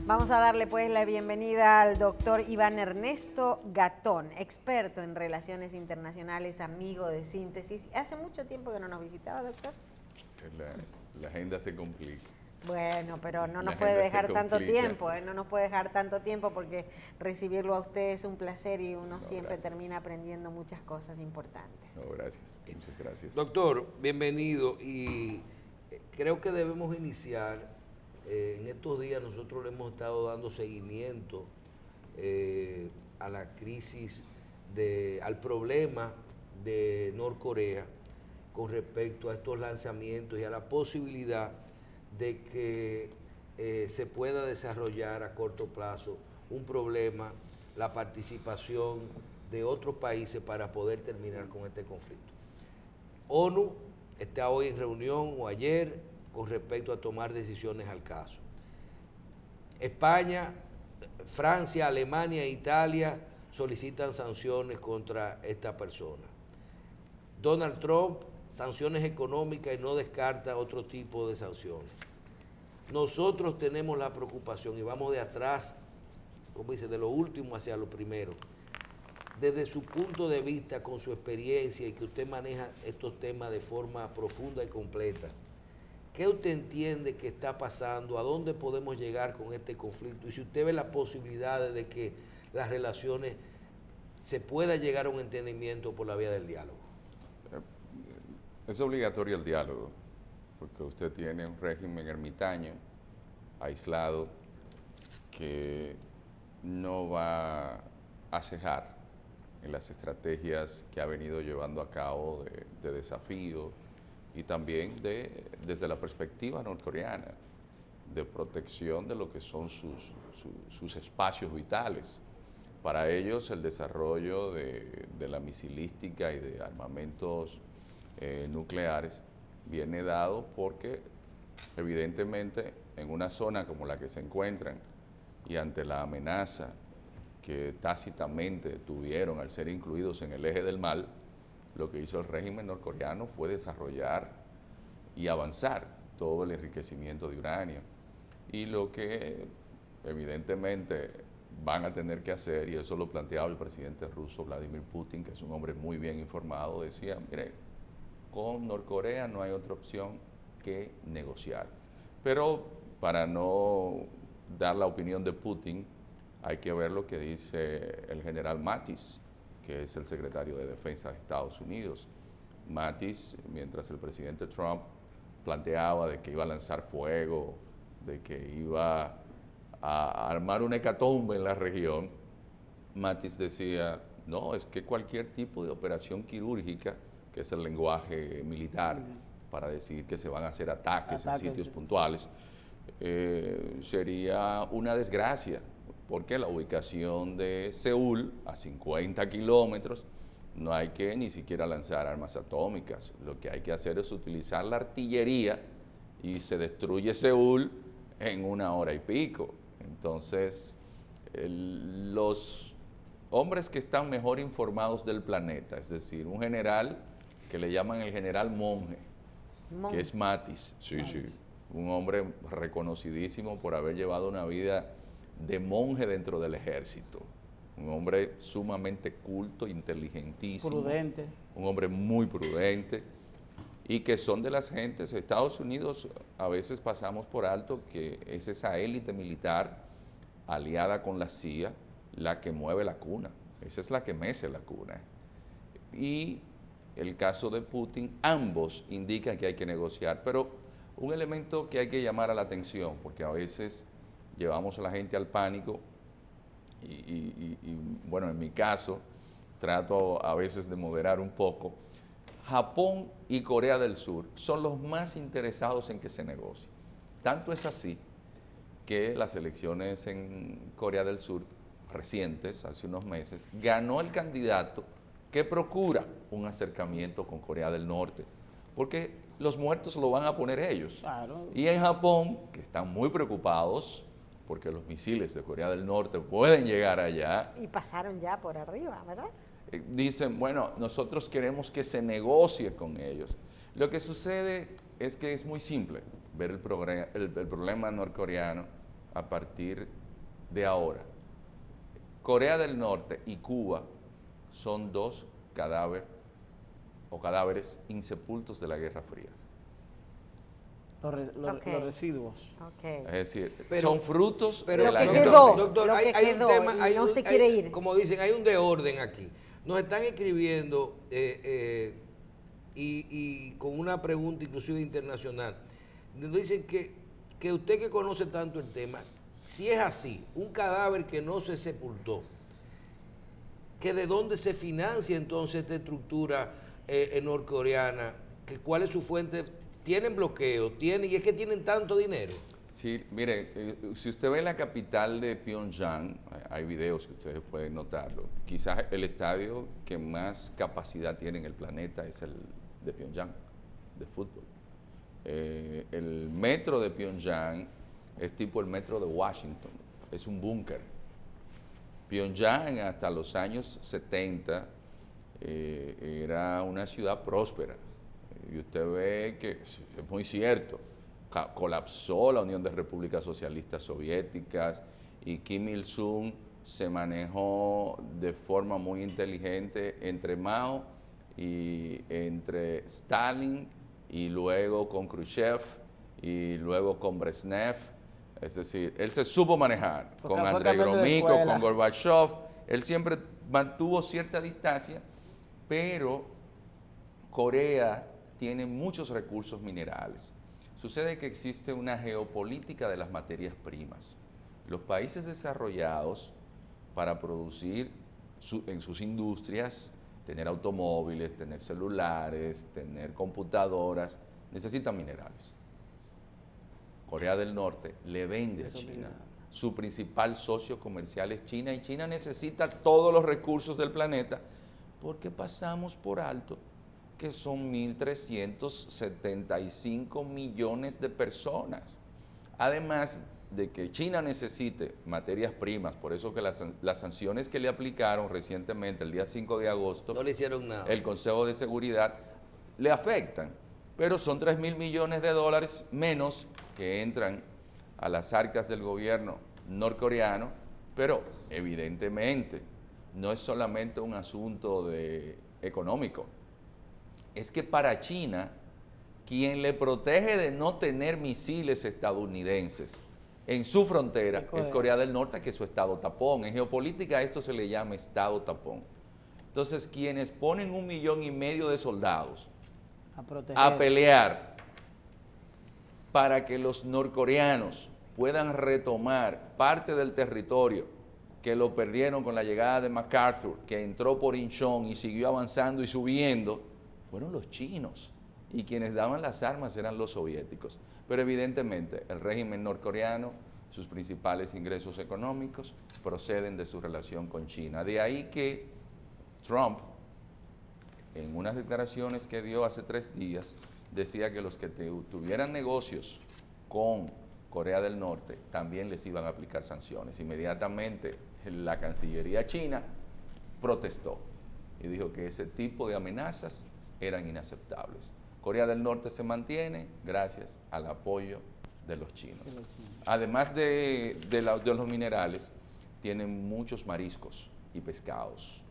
Vamos a darle pues la bienvenida al doctor Iván Ernesto Gatón, experto en relaciones internacionales, amigo de Síntesis. Hace mucho tiempo que no nos visitaba, doctor. La agenda se complica. Bueno, pero no nos puede dejar tanto tiempo, no nos puede dejar tanto tiempo porque recibirlo a usted es un placer y uno siempre termina aprendiendo muchas cosas importantes. No, gracias, muchas gracias. Doctor, bienvenido, y creo que debemos iniciar. En estos días nosotros le hemos estado dando seguimiento a la crisis, al problema de Norcorea con respecto a estos lanzamientos y a la posibilidad de que se pueda desarrollar a corto plazo un problema, la participación de otros países para poder terminar con este conflicto. ONU está hoy en reunión o ayer con respecto a tomar decisiones al caso. España, Francia, Alemania e Italia solicitan sanciones contra esta persona. Donald Trump, sanciones económicas, y no descarta otro tipo de sanciones. Nosotros tenemos la preocupación y vamos de atrás, como dice, de lo último hacia lo primero. Desde su punto de vista, con su experiencia y que usted maneja estos temas de forma profunda y completa, ¿qué usted entiende que está pasando? ¿A dónde podemos llegar con este conflicto? Y si usted ve las posibilidades de que las relaciones se pueda llegar a un entendimiento por la vía del diálogo. Es obligatorio el diálogo, porque usted tiene un régimen ermitaño, aislado, que no va a cejar en las estrategias que ha venido llevando a cabo de desafío, y también desde la perspectiva norcoreana, de protección de lo que son sus espacios vitales. Para ellos el desarrollo de la misilística y de armamentos nucleares viene dado porque evidentemente en una zona como la que se encuentran y ante la amenaza que tácitamente tuvieron al ser incluidos en el eje del mal, lo que hizo el régimen norcoreano fue desarrollar y avanzar todo el enriquecimiento de uranio. Y lo que evidentemente van a tener que hacer, y eso lo planteaba el presidente ruso Vladimir Putin, que es un hombre muy bien informado, decía, mire, con Norcorea no hay otra opción que negociar. Pero para no dar la opinión de Putin, hay que ver lo que dice el general Mattis, que es el secretario de Defensa de Estados Unidos. Mattis, mientras el presidente Trump planteaba de que iba a lanzar fuego, de que iba a armar una hecatombe en la región, Mattis decía, no, es que cualquier tipo de operación quirúrgica, que es el lenguaje militar, para decir que se van a hacer ataques en sitios puntuales, sería una desgracia, porque la ubicación de Seúl, a 50 kilómetros, no hay que ni siquiera lanzar armas atómicas. Lo que hay que hacer es utilizar la artillería y se destruye Seúl en 1 hora y pico. Entonces, los hombres que están mejor informados del planeta, es decir, un general que le llaman el general monje, que es Mattis, un hombre reconocidísimo por haber llevado una vida de monje dentro del ejército, un hombre sumamente culto, inteligentísimo, prudente, un hombre muy prudente, y que son de las gentes. Estados Unidos a veces pasamos por alto que es esa élite militar aliada con la CIA la que mueve la cuna, esa es la que mece la cuna. Y el caso de Putin, ambos indican que hay que negociar, pero un elemento que hay que llamar a la atención, porque a veces llevamos a la gente al pánico y bueno, en mi caso, trato a veces de moderar un poco. Japón y Corea del Sur son los más interesados en que se negocie. Tanto es así que las elecciones en Corea del Sur recientes, hace unos meses, ganó el candidato que procura un acercamiento con Corea del Norte, porque los muertos lo van a poner ellos. Claro. Y en Japón, que están muy preocupados, porque los misiles de Corea del Norte pueden llegar allá. Y pasaron ya por arriba, ¿verdad? Dicen, bueno, nosotros queremos que se negocie con ellos. Lo que sucede es que es muy simple ver el problema norcoreano a partir de ahora. Corea del Norte y Cuba son dos cadáveres insepultos de la Guerra Fría. Los residuos. Okay. Es decir, Pero- son frutos Pero, de la que Guerra quedó. Fría. doctor, Lo hay, que hay un quedó tema, y hay no un- se hay- quiere ir. como dicen, hay un desorden aquí. Nos están escribiendo y con una pregunta inclusive internacional. Nos dicen que usted que conoce tanto el tema, si es así, un cadáver que no se sepultó, que de dónde se financia entonces esta estructura norcoreana, que cuál es su fuente, tienen bloqueo, y es que tienen tanto dinero. Sí, mire, si usted ve la capital de Pyongyang, hay videos que ustedes pueden notarlo. Quizás el estadio que más capacidad tiene en el planeta es el de Pyongyang, de fútbol. El metro de Pyongyang es tipo el metro de Washington, es un búnker. Pyongyang hasta los años 70 era una ciudad próspera. Y usted ve que es muy cierto, colapsó la Unión de Repúblicas Socialistas Soviéticas y Kim Il-sung se manejó de forma muy inteligente entre Mao y entre Stalin y luego con Khrushchev y luego con Brezhnev. Es decir, él se supo manejar con Andrei cambiando de Gromyko, escuela. con Gorbachev. Él siempre mantuvo cierta distancia, pero Corea tiene muchos recursos minerales. Sucede que existe una geopolítica de las materias primas. Los países desarrollados, para producir en sus industrias, tener automóviles, tener celulares, tener computadoras, necesitan minerales. Corea del Norte le vende a China. Su principal socio comercial es China y China necesita todos los recursos del planeta porque pasamos por alto que son 1.375 millones de personas. Además de que China necesite materias primas, por eso que las sanciones que le aplicaron recientemente, el día 5 de agosto, No le hicieron nada. el Consejo de Seguridad, le afectan, pero son 3.000 millones de dólares menos que entran a las arcas del gobierno norcoreano, pero evidentemente no es solamente un asunto económico, es que para China, quien le protege de no tener misiles estadounidenses en su frontera es Corea del Norte, que es su estado tapón. En geopolítica a esto se le llama estado tapón. Entonces, quienes ponen 1,5 millones de soldados a pelear para que los norcoreanos puedan retomar parte del territorio que lo perdieron con la llegada de MacArthur, que entró por Incheon y siguió avanzando y subiendo, fueron los chinos. Y quienes daban las armas eran los soviéticos. Pero evidentemente el régimen norcoreano, sus principales ingresos económicos proceden de su relación con China. De ahí que Trump, en unas declaraciones que dio hace 3 días, decía que los que tuvieran negocios con Corea del Norte también les iban a aplicar sanciones. Inmediatamente la Cancillería china protestó y dijo que ese tipo de amenazas eran inaceptables. Corea del Norte se mantiene gracias al apoyo de los chinos. Además de los minerales, tienen muchos mariscos y pescados.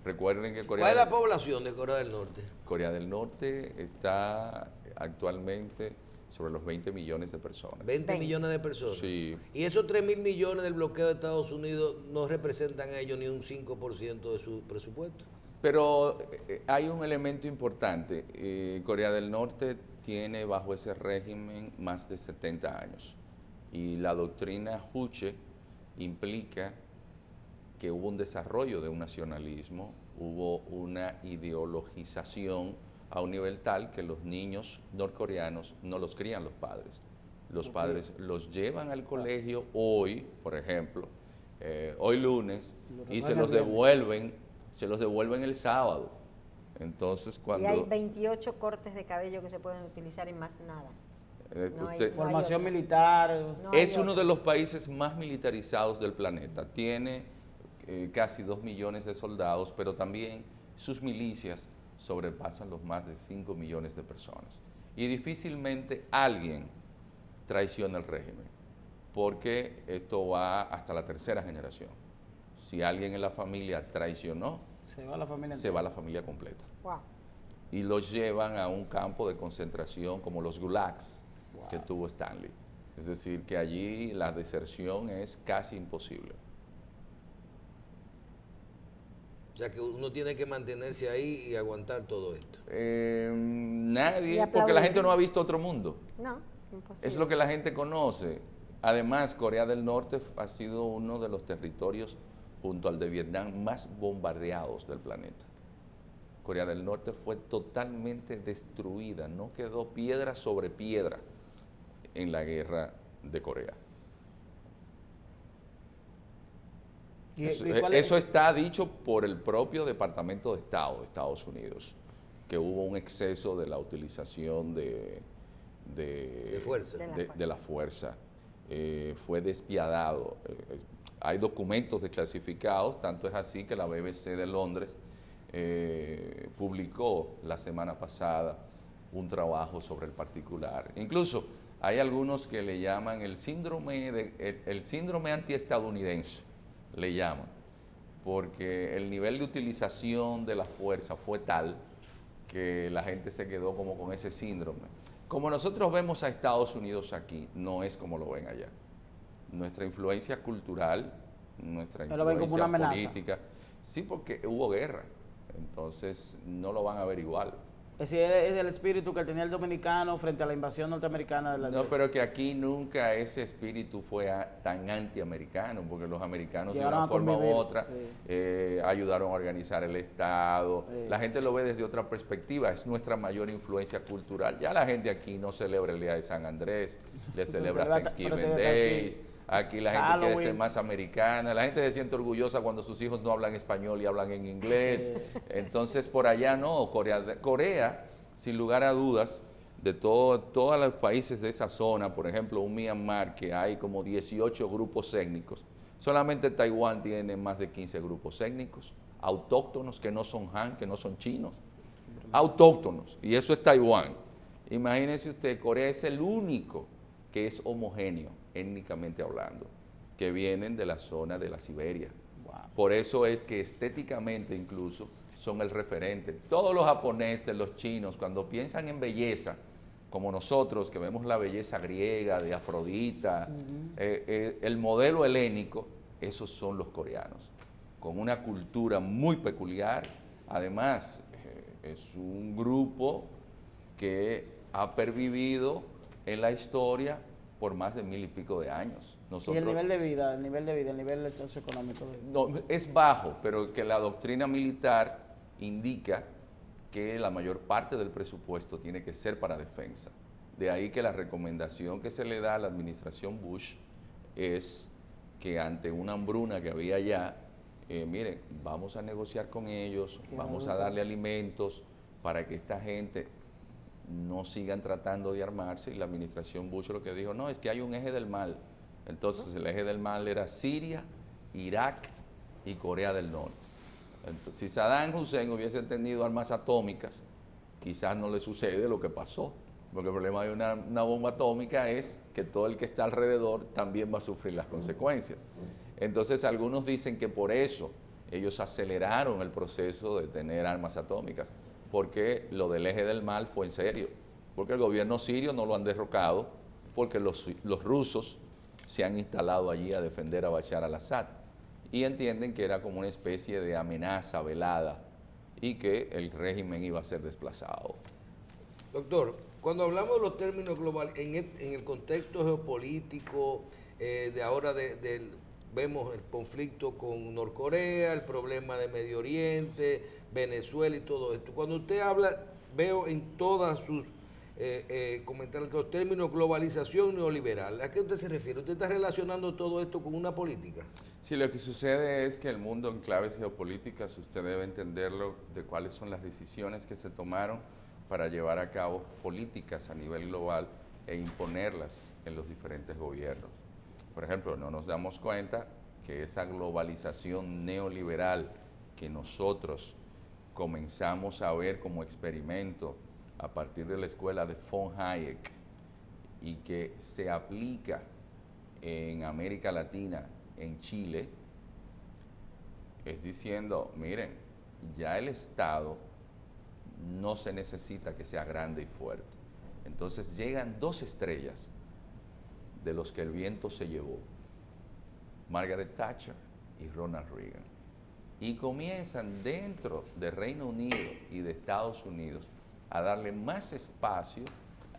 Recuerden que ¿Cuál es la población de Corea del Norte? Corea del Norte está actualmente sobre los 20 millones de personas. 20 millones de personas. Sí. Y esos 3.000 millones del bloqueo de Estados Unidos no representan a ellos ni un 5% de su presupuesto. Pero hay un elemento importante. Corea del Norte tiene bajo ese régimen más de 70 años. Y la doctrina Juche implica que hubo un desarrollo de un nacionalismo, hubo una ideologización a un nivel tal que los niños norcoreanos no los crían los padres. Los padres los llevan al colegio hoy, por ejemplo, hoy lunes, y se los devuelven el sábado. Entonces, cuando... Y hay 28 cortes de cabello que se pueden utilizar y más nada. Formación militar. Es uno de los países más militarizados del planeta. Tiene casi 2 millones de soldados, pero también sus milicias sobrepasan los más de 5 millones de personas. Y difícilmente alguien traiciona el régimen. porque esto va hasta la tercera generación. Si alguien en la familia traicionó, Se va la familia se va la familia completa. Wow. Y los llevan a un campo de concentración como los gulags que tuvo Stanley. Es decir, que allí la deserción es casi imposible. O sea que uno tiene que mantenerse ahí y aguantar todo esto. Nadie, Y porque la gente aplaudir. no ha visto otro mundo. No, imposible. Es lo que la gente conoce. Además, Corea del Norte ha sido uno de los territorios, junto al de Vietnam, más bombardeados del planeta. Corea del Norte fue totalmente destruida, no quedó piedra sobre piedra en la guerra de Corea. Eso está dicho por el propio Departamento de Estado de Estados Unidos, que hubo un exceso de la utilización de fuerza. de la fuerza. Fue despiadado. Hay documentos desclasificados, tanto es así que la BBC de Londres publicó la semana pasada un trabajo sobre el particular. Incluso hay algunos que le llaman el síndrome antiestadounidense, le llaman, porque el nivel de utilización de la fuerza fue tal que la gente se quedó como con ese síndrome. Como nosotros vemos a Estados Unidos aquí, no es como lo ven allá. Nuestra influencia cultural, nuestra influencia política, sí, porque hubo guerra, entonces no lo van a ver igual. Es decir, es del espíritu que tenía el dominicano frente a la invasión norteamericana de la No, pero que aquí nunca ese espíritu fue tan antiamericano, porque los americanos de Llegaron una a forma u convivir, otra ayudaron a organizar el Estado. Sí. La gente lo ve desde otra perspectiva, es nuestra mayor influencia cultural. Ya la gente aquí no celebra el Día de San Andrés, le celebra Thanksgiving Days. Aquí la gente quiere ser más americana, la gente se siente orgullosa cuando sus hijos no hablan español y hablan en inglés. Sí. Entonces, por allá no, Corea, sin lugar a dudas, de todos los países de esa zona, por ejemplo, un Myanmar, que hay como 18 grupos étnicos, solamente Taiwán tiene más de 15 grupos étnicos, autóctonos, que no son Han, que no son chinos, autóctonos, y eso es Taiwán. Imagínense usted, Corea es el único que es homogéneo, étnicamente hablando, que vienen de la zona de la Siberia. Wow. Por eso es que estéticamente incluso son el referente. Todos los japoneses, los chinos, cuando piensan en belleza, como nosotros que vemos la belleza griega, de Afrodita, el modelo helénico, esos son los coreanos, con una cultura muy peculiar. Además, es un grupo que ha pervivido en la historia por más de 1000 y pico de años. ¿Y el nivel de vida, el nivel socioeconómico? No, es bajo, pero que la doctrina militar indica que la mayor parte del presupuesto tiene que ser para defensa. De ahí que la recomendación que se le da a la administración Bush es que ante una hambruna que había allá, miren, vamos a negociar con ellos, vamos a darle alimentos para que esta gente no sigan tratando de armarse. Y la administración Bush lo que dijo, no, es que hay un eje del mal. Entonces el eje del mal era Siria, Irak y Corea del Norte. Entonces, si Saddam Hussein hubiese tenido armas atómicas, quizás no le sucede lo que pasó. Porque el problema de una bomba atómica es que todo el que está alrededor también va a sufrir las consecuencias. Entonces algunos dicen que por eso ellos aceleraron el proceso de tener armas atómicas, porque lo del eje del mal fue en serio, porque el gobierno sirio no lo han derrocado, porque los rusos se han instalado allí a defender a Bashar al-Assad y entienden que era como una especie de amenaza velada y que el régimen iba a ser desplazado. Doctor, cuando hablamos de los términos globales, en el contexto geopolítico de ahora vemos el conflicto con Norcorea, el problema de Medio Oriente, Venezuela y todo esto. Cuando usted habla, veo en todas sus comentarios los términos globalización neoliberal. ¿A qué usted se refiere? ¿Usted está relacionando todo esto con una política? Sí, lo que sucede es que el mundo en claves geopolíticas, usted debe entenderlo de cuáles son las decisiones que se tomaron para llevar a cabo políticas a nivel global e imponerlas en los diferentes gobiernos. Por ejemplo, no nos damos cuenta que esa globalización neoliberal que nosotros comenzamos a ver como experimento a partir de la escuela de von Hayek y que se aplica en América Latina, en Chile, es diciendo, miren, ya el Estado no se necesita que sea grande y fuerte. Entonces llegan dos estrellas de los que el viento se llevó, Margaret Thatcher y Ronald Reagan, y comienzan dentro de Reino Unido y de Estados Unidos a darle más espacio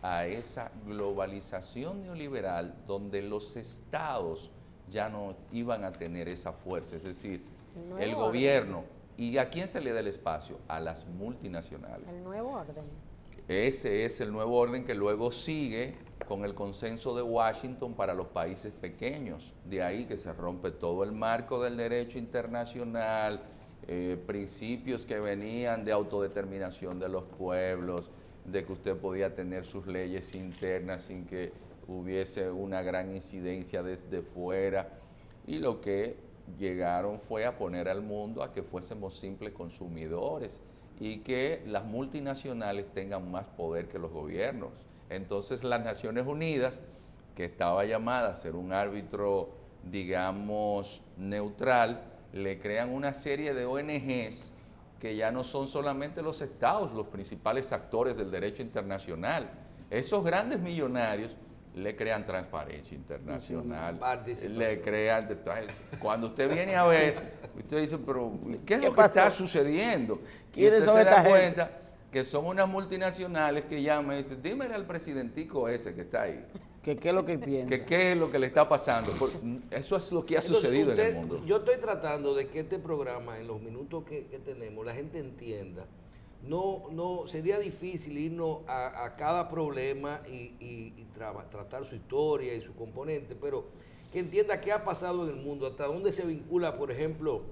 a esa globalización neoliberal donde los estados ya no iban a tener esa fuerza, es decir, el gobierno. ¿Y a quién se le da el espacio? A las multinacionales. El nuevo orden. Ese es el nuevo orden que luego sigue con el consenso de Washington para los países pequeños. De ahí que se rompe todo el marco del derecho internacional, principios que venían de autodeterminación de los pueblos, de que usted podía tener sus leyes internas sin que hubiese una gran incidencia desde fuera. Y lo que llegaron fue a poner al mundo a que fuésemos simples consumidores y que las multinacionales tengan más poder que los gobiernos. Entonces las Naciones Unidas, que estaba llamada a ser un árbitro, digamos, neutral, le crean una serie de ONGs que ya no son solamente los estados los principales actores del derecho internacional. Esos grandes millonarios le crean transparencia internacional, le crean... Entonces, cuando usted viene a ver, usted dice, pero ¿qué es lo que está sucediendo? Y usted se da cuenta que son unas multinacionales que llaman y dicen, dímele al presidentico ese que está ahí. ¿Qué es lo que piensa? ¿Qué es lo que le está pasando? Eso es lo que ha sucedido en el mundo. Yo estoy tratando de que este programa, en los minutos que tenemos, la gente entienda. No sería difícil irnos a cada problema y tratar su historia y su componente, pero que entienda qué ha pasado en el mundo, hasta dónde se vincula, por ejemplo,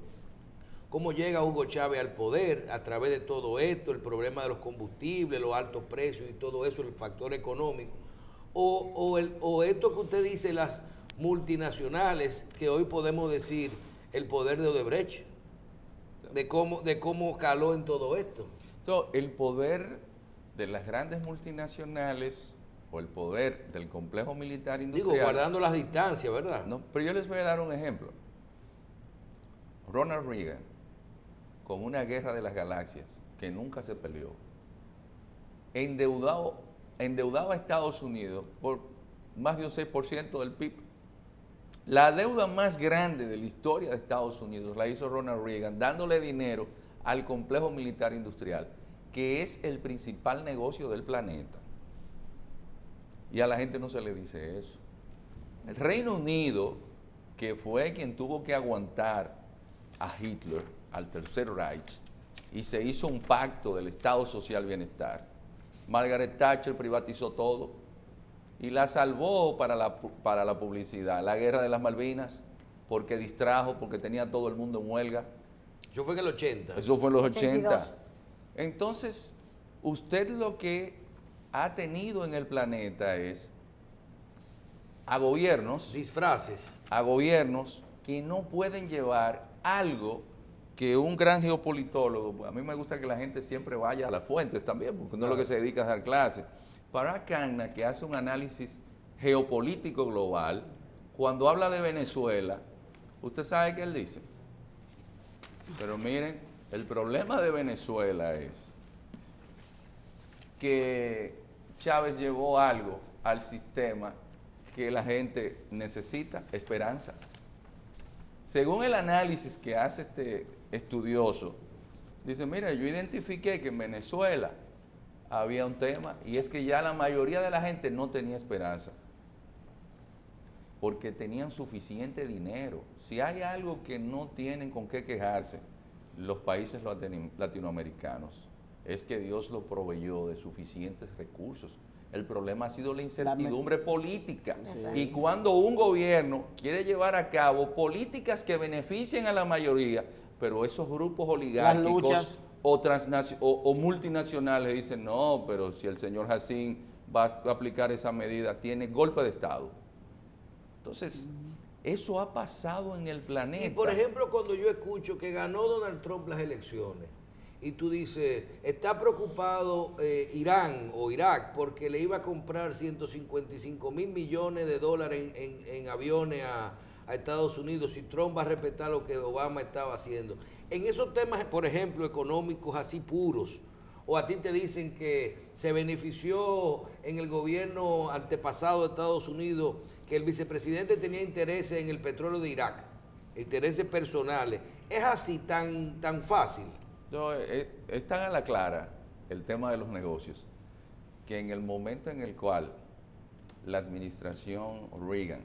cómo llega Hugo Chávez al poder a través de todo esto, el problema de los combustibles, los altos precios y todo eso, el factor económico, o esto que usted dice, las multinacionales, que hoy podemos decir el poder de Odebrecht, de cómo caló en todo esto. Entonces, el poder de las grandes multinacionales o el poder del complejo militar industrial... Digo, guardando las distancias, ¿verdad? No, pero yo les voy a dar un ejemplo. Ronald Reagan, con una guerra de las galaxias que nunca se peleó, endeudaba a Estados Unidos por más de un 6% del PIB. La deuda más grande de la historia de Estados Unidos la hizo Ronald Reagan, dándole dinero al complejo militar industrial, que es el principal negocio del planeta. Y a la gente no se le dice eso. El Reino Unido, que fue quien tuvo que aguantar a Hitler, al Tercer Reich, y se hizo un pacto del Estado Social Bienestar. Margaret Thatcher privatizó todo y la salvó para la publicidad. La guerra de las Malvinas, porque distrajo, porque tenía todo el mundo en huelga. Eso fue en el 80. Eso fue en los 80. 82. Entonces, usted lo que ha tenido en el planeta es a gobiernos... Disfraces. A gobiernos que no pueden llevar algo que un gran geopolitólogo, a mí me gusta que la gente siempre vaya a las fuentes también, porque no es lo que se dedica a dar clases. Parag Khanna, que hace un análisis geopolítico global, cuando habla de Venezuela, ¿usted sabe qué él dice? Pero miren, el problema de Venezuela es que Chávez llevó algo al sistema que la gente necesita, esperanza. Según el análisis que hace este estudioso, dice, mira, yo identifiqué que en Venezuela había un tema y es que ya la mayoría de la gente no tenía esperanza porque tenían suficiente dinero. Si hay algo que no tienen con qué quejarse los países latinoamericanos, es que Dios lo proveyó de suficientes recursos. El problema ha sido la incertidumbre política. Sí. Y cuando un gobierno quiere llevar a cabo políticas que beneficien a la mayoría, pero esos grupos oligárquicos o multinacionales dicen, no, pero si el señor Hassin va a aplicar esa medida, tiene golpe de Estado. Entonces, eso ha pasado en el planeta. Y por ejemplo, cuando yo escucho que ganó Donald Trump las elecciones y tú dices, está preocupado Irán o Irak porque le iba a comprar 155 mil millones de dólares en aviones a Estados Unidos, y Trump va a respetar lo que Obama estaba haciendo. En esos temas, por ejemplo, económicos así puros, o a ti te dicen que se benefició en el gobierno antepasado de Estados Unidos, que el vicepresidente tenía intereses en el petróleo de Irak, intereses personales. ¿Es así tan fácil? No, es tan a la clara el tema de los negocios que en el momento en el cual la administración Reagan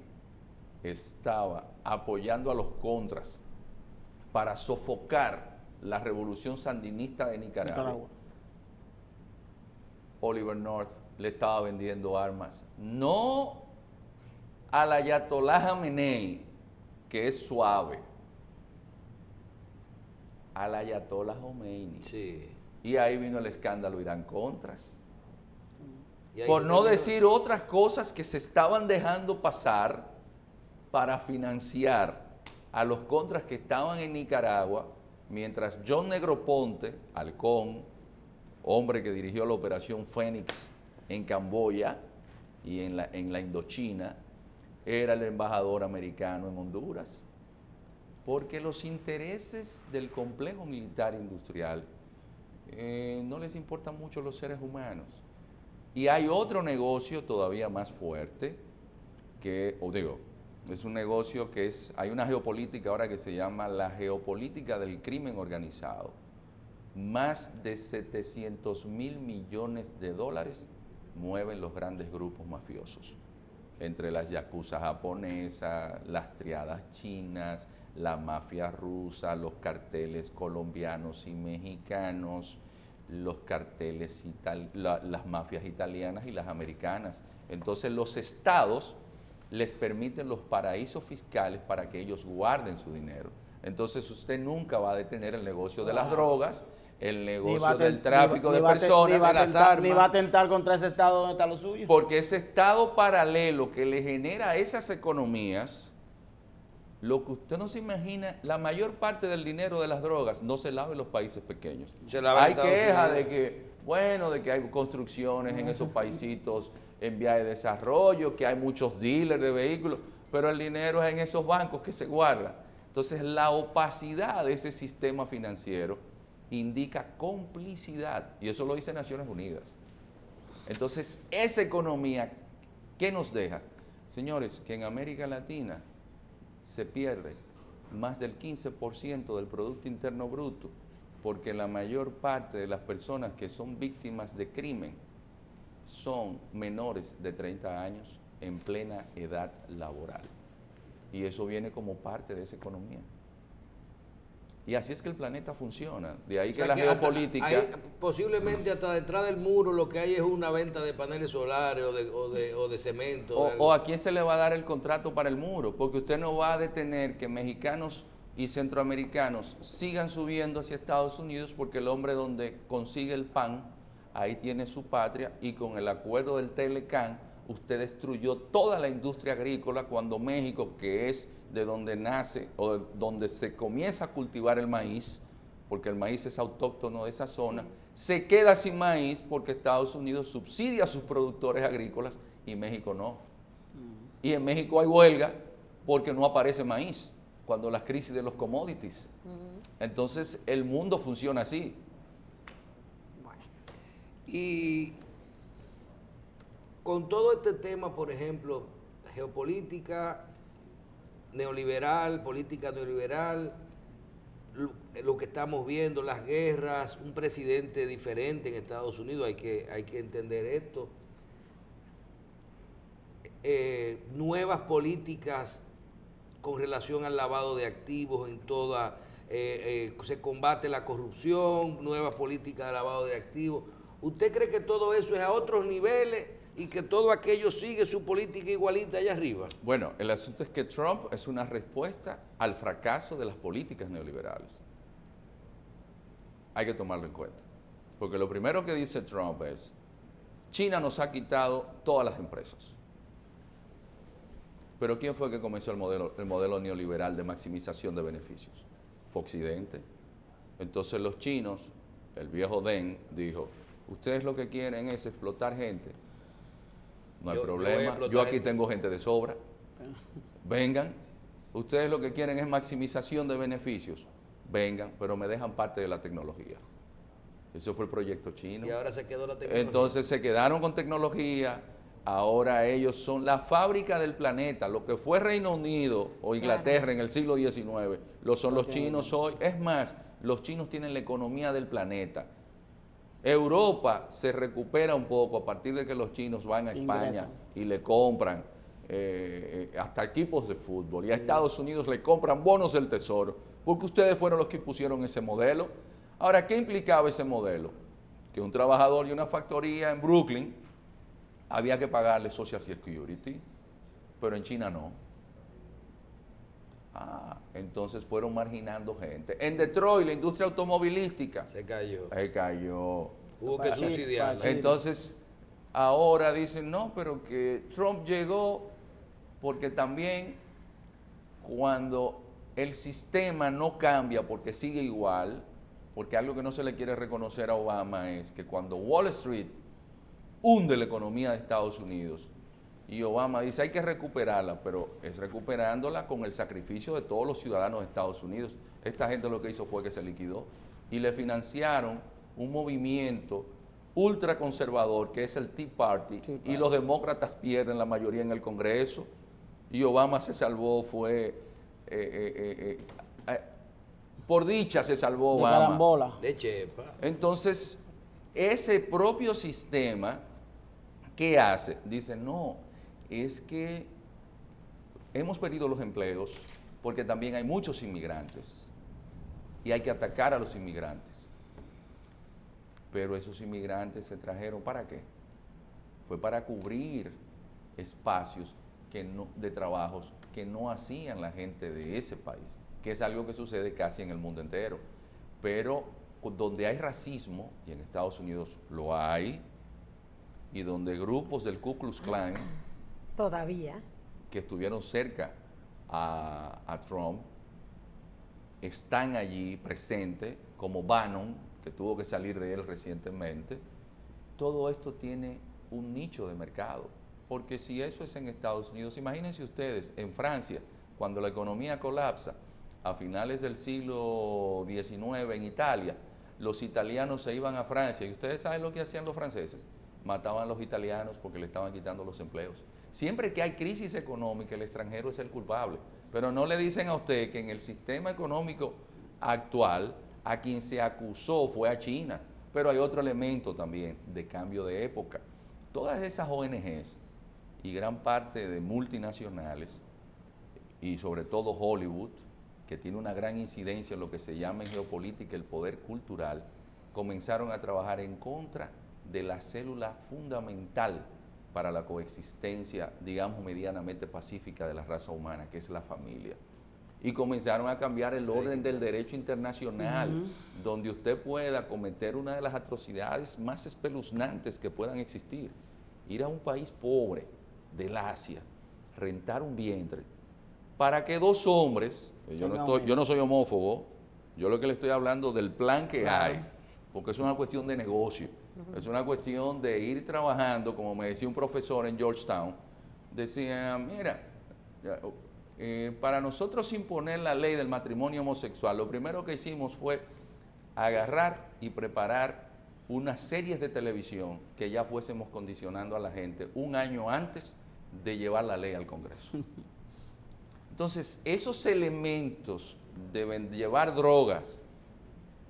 estaba apoyando a los contras para sofocar la revolución sandinista de Nicaragua, Oliver North le estaba vendiendo armas, no al ayatolá Jamenei, que es suave, al ayatolá Khomeini. Sí. Y ahí vino el escándalo Irán-Contras. Y ahí Por se no terminó. decir otras cosas que se estaban dejando pasar para financiar a los contras que estaban en Nicaragua, mientras John Negroponte, halcón, hombre que dirigió la operación Fénix en Camboya y en la Indochina, era el embajador americano en Honduras. Porque los intereses del complejo militar industrial no les importan mucho los seres humanos. Y hay otro negocio todavía más fuerte, es un negocio hay una geopolítica ahora que se llama la geopolítica del crimen organizado. Más de 700 mil millones de dólares mueven los grandes grupos mafiosos, entre las yakuza japonesas, las triadas chinas, la mafia rusa, los carteles colombianos y mexicanos, los carteles, las mafias italianas y las americanas. Entonces los estados les permiten los paraísos fiscales para que ellos guarden su dinero. Entonces usted nunca va a detener el negocio de las drogas, el negocio del tráfico de personas, ni va a atentar contra ese estado donde está lo suyo. porque ese estado paralelo que le genera esas economías, lo que usted no se imagina, la mayor parte del dinero de las drogas no se lava en los países pequeños. Hay quejas de que hay construcciones en esos paisitos en vía de desarrollo, que hay muchos dealers de vehículos, pero el dinero es en esos bancos que se guarda. Entonces la opacidad de ese sistema financiero indica complicidad, y eso lo dice Naciones Unidas. Entonces esa economía, ¿qué nos deja? Señores, que en América Latina se pierde más del 15% del Producto Interno Bruto, porque la mayor parte de las personas que son víctimas de crimen son menores de 30 años en plena edad laboral. Y eso viene como parte de esa economía. Y así es que el planeta funciona. De ahí que la geopolítica... Posiblemente hasta detrás del muro lo que hay es una venta de paneles solares o de cemento. O a quién se le va a dar el contrato para el muro, porque usted no va a detener que mexicanos y centroamericanos sigan subiendo hacia Estados Unidos, porque el hombre donde consigue el pan, ahí tiene su patria, y con el acuerdo del Telecán, usted destruyó toda la industria agrícola cuando México, que es de donde nace o de donde se comienza a cultivar el maíz, porque el maíz es autóctono de esa zona, se queda sin maíz porque Estados Unidos subsidia a sus productores agrícolas y México no. Y en México hay huelga porque no aparece maíz cuando las crisis de los commodities. Entonces el mundo funciona así. Y con todo este tema, por ejemplo, geopolítica neoliberal, política neoliberal, lo que estamos viendo, las guerras, un presidente diferente en Estados Unidos, hay que entender esto, nuevas políticas con relación al lavado de activos en toda, se combate la corrupción, nuevas políticas de lavado de activos. ¿Usted cree que todo eso es a otros niveles y que todo aquello sigue su política igualita allá arriba? Bueno, el asunto es que Trump es una respuesta al fracaso de las políticas neoliberales. Hay que tomarlo en cuenta. Porque lo primero que dice Trump es, China nos ha quitado todas las empresas. Pero ¿quién fue que comenzó el modelo neoliberal de maximización de beneficios? Fue Occidente. Entonces los chinos el viejo Deng, dijo, ustedes lo que quieren es explotar gente. No hay Yo voy a problema, explotar yo aquí gente. tengo gente de sobra. Vengan, ustedes lo que quieren es maximización de beneficios. Vengan, pero me dejan parte de la tecnología. Eso fue el proyecto chino. Y ahora se quedó la tecnología. Entonces se quedaron con tecnología, ahora ellos son la fábrica del planeta. Lo que fue Reino Unido o Inglaterra en el siglo XIX, lo son los chinos hoy. Es más, los chinos tienen la economía del planeta. Europa se recupera un poco a partir de que los chinos van a España Ingresan. y le compran hasta equipos de fútbol. Y a Estados Unidos le compran bonos del tesoro, porque ustedes fueron los que impusieron ese modelo. Ahora, ¿qué implicaba ese modelo? Que un trabajador de una factoría en Brooklyn había que pagarle Social Security, pero en China no. Entonces fueron marginando gente. En Detroit, la industria automovilística Se cayó. se cayó. Hubo que Para Chile, subsidiarla. para Chile. Entonces, ahora dicen, no, pero que Trump llegó porque también cuando el sistema no cambia porque sigue igual, porque algo que no se le quiere reconocer a Obama es que cuando Wall Street hunde la economía de Estados Unidos y Obama dice hay que recuperarla, pero es recuperándola con el sacrificio de todos los ciudadanos de Estados Unidos. Esta gente lo que hizo fue que se liquidó y le financiaron un movimiento ultraconservador que es el Tea Party, y los demócratas pierden la mayoría en el Congreso y Obama se salvó, por dicha se salvó De Obama. carambola. De chepa. Entonces, ese propio sistema, ¿qué hace? Dice, no, es que hemos perdido los empleos porque también hay muchos inmigrantes y hay que atacar a los inmigrantes. Pero esos inmigrantes se trajeron ¿para qué? Fue para cubrir espacios de trabajos que no hacían la gente de ese país, que es algo que sucede casi en el mundo entero. Pero donde hay racismo, y en Estados Unidos lo hay, y donde grupos del Ku Klux Klan Todavía. que estuvieron cerca a Trump están allí presentes, como Bannon, que tuvo que salir de él recientemente, todo esto tiene un nicho de mercado. Porque si eso es en Estados Unidos, imagínense ustedes, en Francia, cuando la economía colapsa, a finales del siglo XIX en Italia, los italianos se iban a Francia, y ustedes saben lo que hacían los franceses, mataban a los italianos porque le estaban quitando los empleos. Siempre que hay crisis económica, el extranjero es el culpable, pero no le dicen a usted que en el sistema económico actual, a quien se acusó fue a China, pero hay otro elemento también de cambio de época. Todas esas ONGs y gran parte de multinacionales, y sobre todo Hollywood, que tiene una gran incidencia en lo que se llama en geopolítica el poder cultural, comenzaron a trabajar en contra de la célula fundamental para la coexistencia, digamos, medianamente pacífica de la raza humana, que es la familia. Y comenzaron a cambiar el orden del derecho internacional, donde usted pueda cometer una de las atrocidades más espeluznantes que puedan existir. Ir a un país pobre del Asia, rentar un vientre, para que dos hombres, yo no soy homófobo, yo lo que le estoy hablando del plan que hay, porque es una cuestión de negocio, es una cuestión de ir trabajando, como me decía un profesor en Georgetown, decía, mira, para nosotros imponer la ley del matrimonio homosexual, lo primero que hicimos fue agarrar y preparar unas series de televisión que ya fuésemos condicionando a la gente un año antes de llevar la ley al Congreso. Entonces, esos elementos de llevar drogas,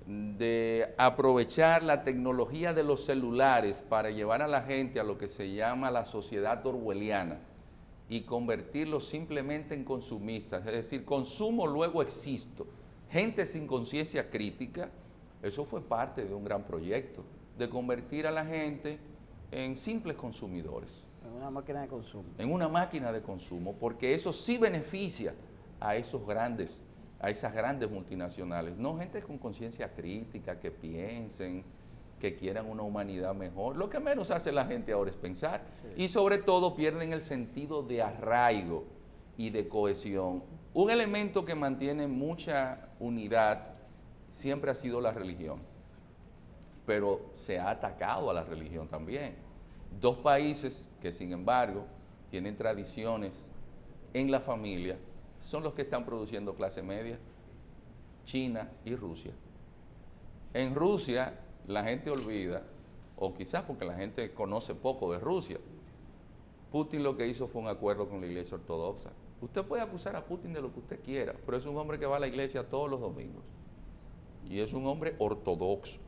de aprovechar la tecnología de los celulares para llevar a la gente a lo que se llama la sociedad orwelliana y convertirlos simplemente en consumistas, es decir, consumo luego existo, gente sin conciencia crítica, eso fue parte de un gran proyecto, de convertir a la gente en simples consumidores. En una máquina de consumo. En una máquina de consumo, porque eso sí beneficia a esas grandes multinacionales, no gente con conciencia crítica, que piensen, que quieran una humanidad mejor. Lo que menos hace la gente ahora es pensar, y sobre todo pierden el sentido de arraigo y de cohesión. Un elemento que mantiene mucha unidad siempre ha sido la religión. pero se ha atacado a la religión también. Dos países que, sin embargo, tienen tradiciones en la familia, son los que están produciendo clase media, China y Rusia. En Rusia, la gente olvida, o quizás porque la gente conoce poco de Rusia, Putin lo que hizo fue un acuerdo con la Iglesia Ortodoxa. Usted puede acusar a Putin de lo que usted quiera, pero es un hombre que va a la iglesia todos los domingos. Y es un hombre ortodoxo.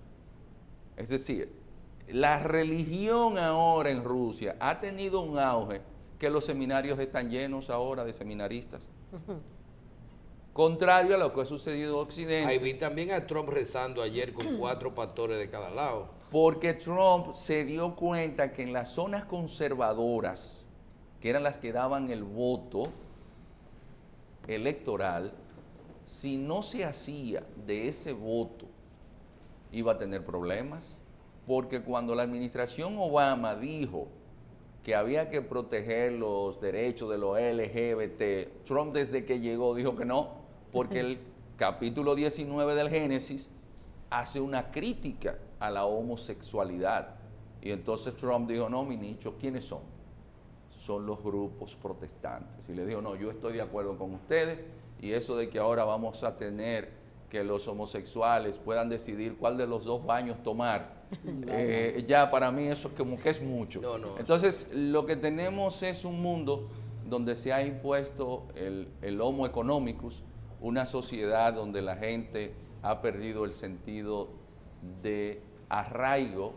Es decir, la religión ahora en Rusia ha tenido un auge que los seminarios están llenos ahora de seminaristas. Contrario a lo que ha sucedido en Occidente. Ahí vi también a Trump rezando ayer con 4 pastores de cada lado. Porque Trump se dio cuenta que en las zonas conservadoras, que eran las que daban el voto electoral, si no se hacía de ese voto, iba a tener problemas. Porque cuando la administración Obama dijo que había que proteger los derechos de los LGBT, Trump desde que llegó dijo que no, porque el capítulo 19 del Génesis hace una crítica a la homosexualidad. Y entonces Trump dijo, no, mi nicho, ¿quiénes son? Son los grupos protestantes. Y le dijo, no, yo estoy de acuerdo con ustedes, y eso de que ahora vamos a tener que los homosexuales puedan decidir cuál de los 2 baños tomar, ya para mí eso como que es mucho. Entonces, lo que tenemos es un mundo donde se ha impuesto el homo economicus, una sociedad donde la gente ha perdido el sentido de arraigo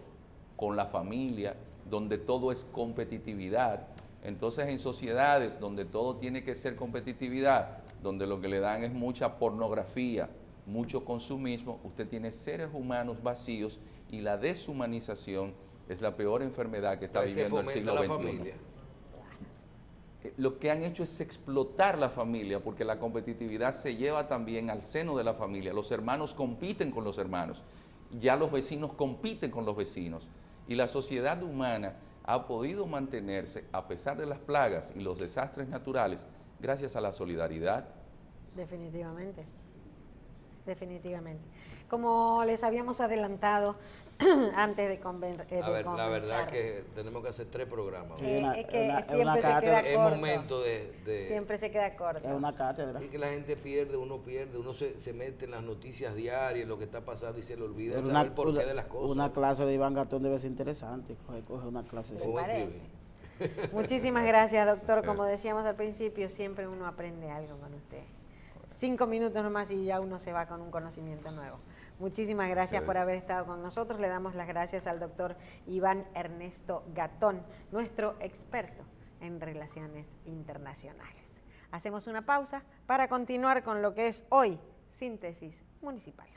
con la familia, donde todo es competitividad. Entonces, en sociedades donde todo tiene que ser competitividad, donde lo que le dan es mucha pornografía, mucho consumismo, usted tiene seres humanos vacíos, y la deshumanización es la peor enfermedad que está viviendo el siglo XXI. Familia. Lo que han hecho es explotar la familia, porque la competitividad se lleva también al seno de la familia. Los hermanos compiten con los hermanos, ya los vecinos compiten con los vecinos, y la sociedad humana ha podido mantenerse a pesar de las plagas y los desastres naturales gracias a la solidaridad. Definitivamente. Definitivamente. Como les habíamos adelantado antes de la verdad que tenemos que hacer 3 programas. Es que siempre se queda corto. Es momento de... Siempre se queda corto. Es una cátedra. Es que la gente pierde, uno se mete en las noticias diarias, en lo que está pasando, y se le olvida saber el porqué de las cosas. Una clase de Iván Gatón debe ser interesante. Coge una clase. Muchísimas gracias, doctor. Como decíamos al principio, siempre uno aprende algo con usted. 5 minutos nomás y ya uno se va con un conocimiento nuevo. Muchísimas gracias por haber estado con nosotros. Le damos las gracias al doctor Iván Ernesto Gatón, nuestro experto en relaciones internacionales. Hacemos una pausa para continuar con lo que es hoy Síntesis Municipal.